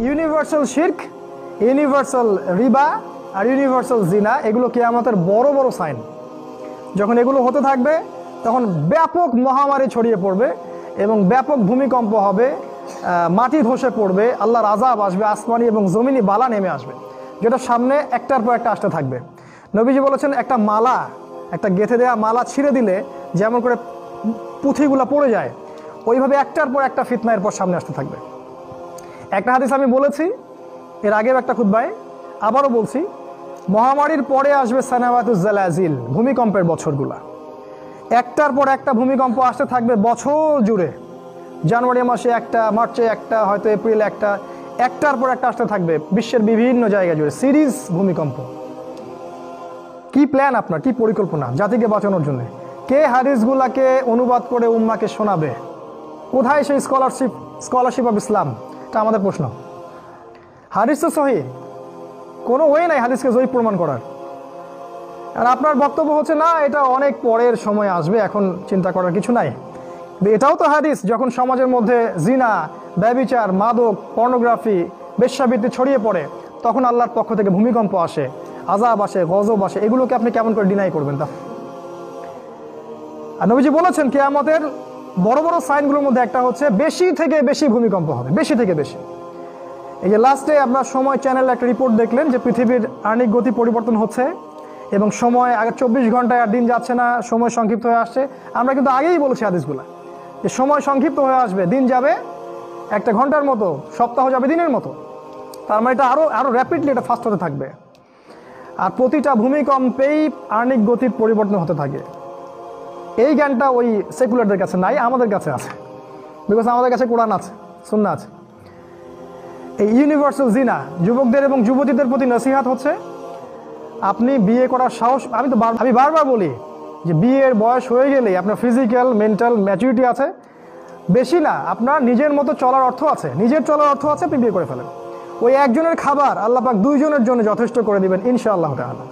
Universal শিরক, universal রিবা আর universal জিনা এগুলো কিয়ামতের বড় বড় সাইন। যখন এগুলো হতে থাকবে তখন ব্যাপক মহামারী ছড়িয়ে পড়বে এবং ব্যাপক ভূমিকম্প হবে, মাটি ধসে পড়বে, আল্লাহর আযাব আসবে, আসমানি এবং জমিনি বালা নেমে আসবে, যেটা সামনে একটার পর একটা আসতে থাকবে। নবীজি বলেছেন একটা মালা, একটা গেঁথে দেওয়া মালা ছিঁড়ে দিলে যেমন করে পুঁথিগুলো পড়ে যায়, ওইভাবে একটার পর একটা ফিতনা এরপর সামনে আসতে থাকবে। একটা হাদিস আমি বলেছি এর আগেও একটা খুতবায়, আবারও বলছি, মহামারীর পরে আসবে সানাওয়াতুজ জালাজিল, ভূমিকম্পের বছরগুলা। একটার পর একটা ভূমিকম্প আসতে থাকবে বছর জুড়ে। জানুয়ারি মাসে একটা, মার্চে একটা, হয়তো এপ্রিলে একটা, একটার পর একটা আসতে থাকবে বিশ্বের বিভিন্ন জায়গা জুড়ে সিরিজ ভূমিকম্প। কি প্ল্যান আপনার, কি পরিকল্পনা জাতিকে বাঁচানোর জন্য? কে হাদিসগুলাকে অনুবাদ করে উম্মাকে শোনাবে? কোথায় সেই স্কলারশিপ অফ ইসলাম? এটা আমাদের প্রশ্ন। হাদিস তো সহিহ, কোনো ওয়ে নাই হাদিসকে জয়ীফ প্রমাণ করার। আর আপনার বক্তব্য হচ্ছে না এটা অনেক পরের সময় আসবে, এখন চিন্তা করার কিছু নাই। এটাও তো হাদিস, যখন সমাজের মধ্যে জিনা, ব্যভিচার, মাদক, পর্নোগ্রাফি, বেশ্যাবৃত্তি ছড়িয়ে পড়ে তখন আল্লাহর পক্ষ থেকে ভূমিকম্প আসে, আযাব আসে, গজব আসে। এগুলোকে আপনি কেমন করে ডিনাই করবেন? তা আর নবীজি বলেছেন কিয়ামতের বড় বড় সাইনগুলোর মধ্যে একটা হচ্ছে বেশি থেকে বেশি ভূমিকম্প হবে, বেশি থেকে বেশি। এই যে লাস্টে আপনার সময় চ্যানেলে একটা রিপোর্ট দেখলেন যে পৃথিবীর আণিক গতি পরিবর্তন হচ্ছে এবং সময় আগে 24 ঘন্টায় আর দিন যাচ্ছে না, সময় সংক্ষিপ্ত হয়ে আসছে। আমরা কিন্তু আগেই বলেছি হাদিসগুলা যে সময় সংক্ষিপ্ত হয়ে আসবে, দিন যাবে একটা ঘন্টার মতো, সপ্তাহ যাবে দিনের মতো। তার মানে এটা আরো র্যাপিডলি এটা ফাস্ট হতে থাকবে। আর প্রতিটা ভূমিকম্পেই আণিক গতির পরিবর্তন হতে থাকে। এই জ্ঞানটা ওই সেকুলারদের কাছে নাই, আমাদের কাছে আছে, বিকজ আমাদের কাছে কোরআন আছে, সুন্নাহ আছে। এই ইউনিভার্সাল জিনা, যুবকদের এবং যুবতীদের প্রতি নসিহাত হচ্ছে আপনি বিয়ে করার সাহস, আমি বারবার বলি যে বিয়ের বয়স হয়ে গেলেই আপনার ফিজিক্যাল মেন্টাল ম্যাচুরিটি আছে, বেশি না, আপনার নিজের মতো চলার অর্থ আছে, নিজের চলার অর্থ আছে, আপনি বিয়ে করে ফেলেন। ওই একজনের খাবার আল্লাহ পাক দুইজনের জন্য যথেষ্ট করে দিবেন ইনশাআল্লাহ তাআলা।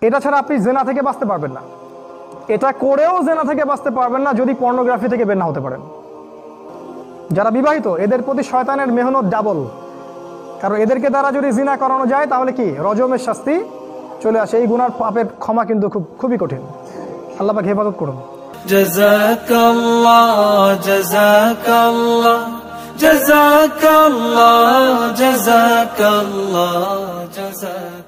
এটা ছাড়া আপনি জেনা থেকে বাঁচতে পারবেন না, এটা করেও জেনা থেকে বাঁচতে পারবেন না যদি পর্নোগ্রাফি থেকে বের না হতে পারেন। যারা বিবাহিত এদের প্রতি শয়তানের মেহনত ডাবল, কারণ এদেরকে দ্বারা যদি জিনা করানো যায় তাহলে কি রজমের শাস্তি চলে আসে। এই গুনার পাপের ক্ষমা কিন্তু খুবই কঠিন। আল্লাহ পাক হেফাজত করুন। জাযাকাল্লাহ জাযাকাল্লাহ জাযাকাল্লাহ জাযাকাল্লাহ জাযাকাল্লাহ।